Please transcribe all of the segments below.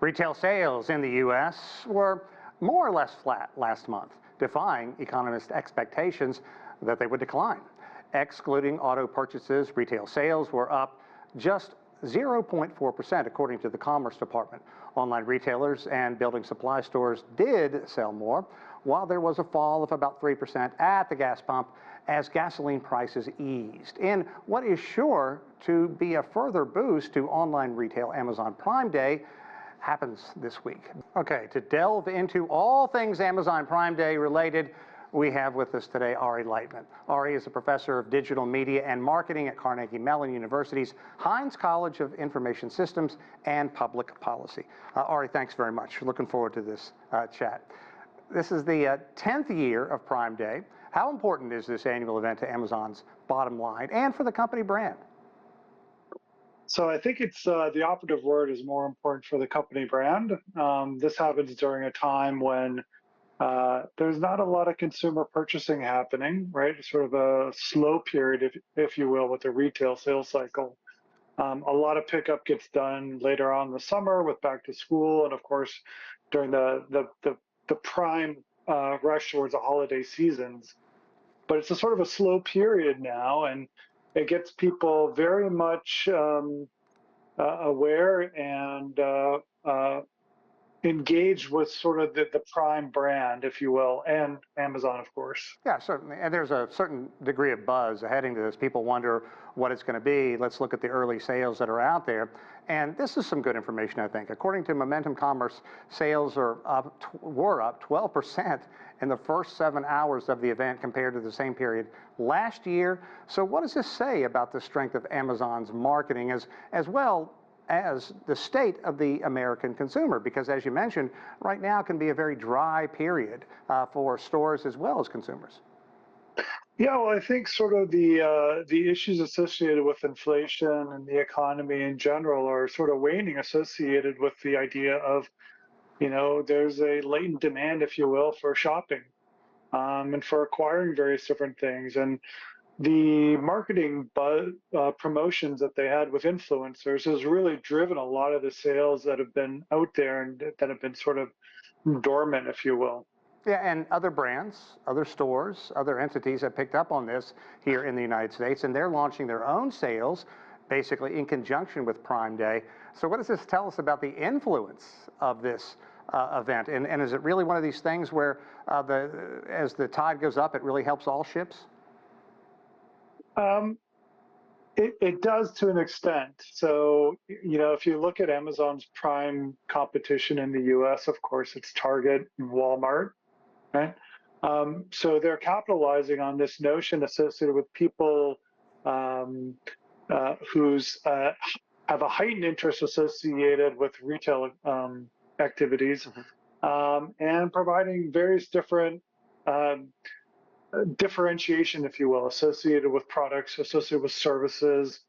Retail sales in the U.S. were more or less flat last month, defying economists' expectations that they would decline. Excluding auto purchases, retail sales were up just 0.4%, according to the Commerce Department. Online retailers and building supply stores did sell more, while there was a fall of about 3% at the gas pump as gasoline prices eased. In what is sure to be a further boost to online retail, Amazon Prime Day happens this week. Okay, to delve into all things Amazon Prime Day related, we have with us today Ari Lightman. Ari is a professor of digital media and marketing at Carnegie Mellon University's Heinz College of Information Systems and Public Policy. Ari, thanks very much. Looking forward to this chat. This is the 10th year of Prime Day. How important is this annual event to Amazon's bottom line and for the company brand? So I think it's the operative word is more important for the company brand. This happens during a time when there's not a lot of consumer purchasing happening, right? It's sort of a slow period, if you will, with the retail sales cycle. A lot of pickup gets done later on in the summer with back to school, and of course during the prime rush towards the holiday seasons. But it's a sort of a slow period now, and it gets people very much aware and engaged with sort of the Prime brand, if you will, and Amazon, of course. Yeah, certainly. And there's a certain degree of buzz heading to this. People wonder what it's going to be. Let's look at the early sales that are out there. And this is some good information, I think. According to Momentum Commerce, sales were up 12% in the first 7 hours of the event compared to the same period last year. So what does this say about the strength of Amazon's marketing as well as the state of the American consumer? Because as you mentioned, right now can be a very dry period for stores as well as consumers. Yeah, well, I think sort of the issues associated with inflation and the economy in general are sort of waning, associated with the idea of, you know, there's a latent demand, if you will, for shopping and for acquiring various different things. And the marketing promotions that they had with influencers has really driven a lot of the sales that have been out there and that have been sort of dormant, if you will. Yeah, and other brands, other stores, other entities have picked up on this here in the United States, and they're launching their own sales basically in conjunction with Prime Day. So what does this tell us about the influence of this event? And is it really one of these things where as the tide goes up, it really helps all ships? It does to an extent. So, you know, if you look at Amazon's Prime competition in the US, of course, it's Target and Walmart, right? So they're capitalizing on this notion associated with people who's have a heightened interest associated with retail activities, and providing various different differentiation, if you will, associated with products, associated with services,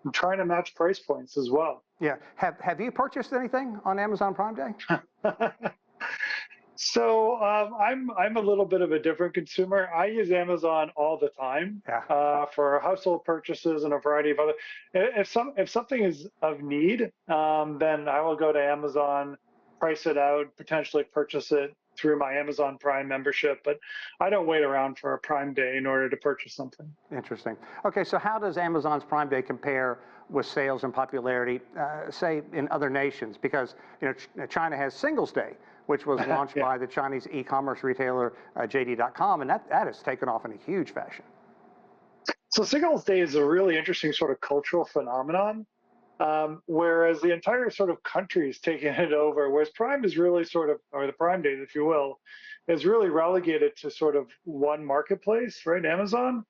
and trying to match price points as well. Yeah. Have you purchased anything on Amazon Prime Day? So I'm a little bit of a different consumer. I use Amazon all the time for household purchases and a variety of other. If something is of need, then I will go to Amazon, price it out, potentially purchase it through my Amazon Prime membership, but I don't wait around for a Prime Day in order to purchase something. Interesting. Okay, so how does Amazon's Prime Day compare with sales and popularity, say, in other nations? Because, you know, China has Singles Day, which was launched by the Chinese e-commerce retailer JD.com, and that has taken off in a huge fashion. So Singles Day is a really interesting sort of cultural phenomenon. Whereas the entire sort of country is taking it over, whereas Prime is really sort of, or the Prime Days, if you will, is really relegated to sort of one marketplace, right, Amazon.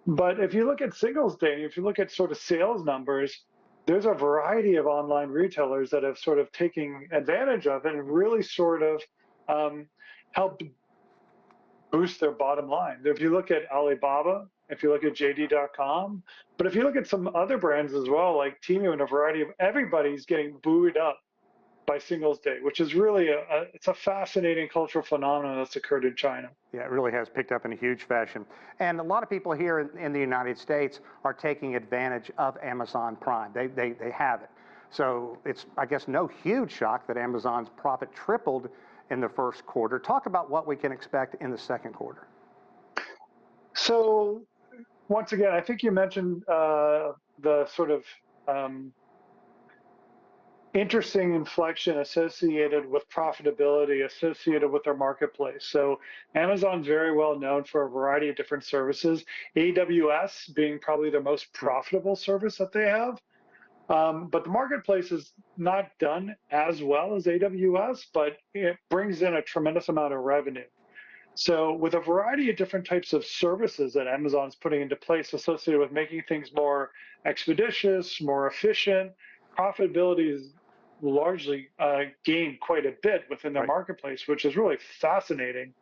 But if you look at Singles Day, if you look at sort of sales numbers, there's a variety of online retailers that have sort of taken advantage of it and really sort of helped boost their bottom line. If you look at Alibaba, if you look at JD.com, but if you look at some other brands as well, like Temu and a variety of, everybody's getting buoyed up by Singles Day, which is really it's a fascinating cultural phenomenon that's occurred in China. Yeah, it really has picked up in a huge fashion. And a lot of people here in the United States are taking advantage of Amazon Prime. They have it. So it's, I guess, no huge shock that Amazon's profit tripled in the first quarter. Talk about what we can expect in the second quarter. So once again, I think you mentioned the sort of interesting inflection associated with profitability associated with their marketplace. So Amazon's very well known for a variety of different services, AWS being probably the most profitable service that they have. But the marketplace is not done as well as AWS, but it brings in a tremendous amount of revenue. So with a variety of different types of services that Amazon's putting into place associated with making things more expeditious, more efficient, profitability is largely gained quite a bit within their marketplace, which is really fascinating.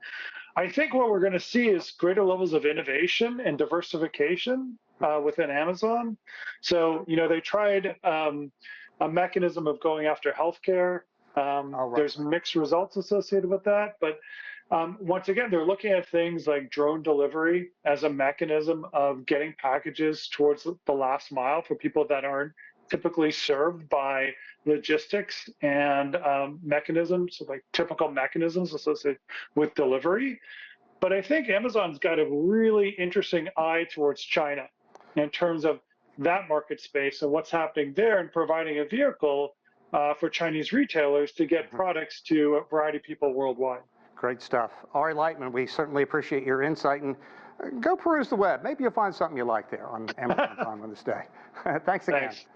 I think what we're going to see is greater levels of innovation and diversification within Amazon. So, they tried a mechanism of going after healthcare. There's mixed results associated with that, but once again, they're looking at things like drone delivery as a mechanism of getting packages towards the last mile for people that aren't typically served by logistics and mechanisms, like typical mechanisms associated with delivery. But I think Amazon's got a really interesting eye towards China in terms of that market space and what's happening there, and providing a vehicle for Chinese retailers to get products to a variety of people worldwide. Great stuff. Ari Lightman, we certainly appreciate your insight, and go peruse the web. Maybe you'll find something you like there on Amazon Prime on this day. Thanks again. Thanks.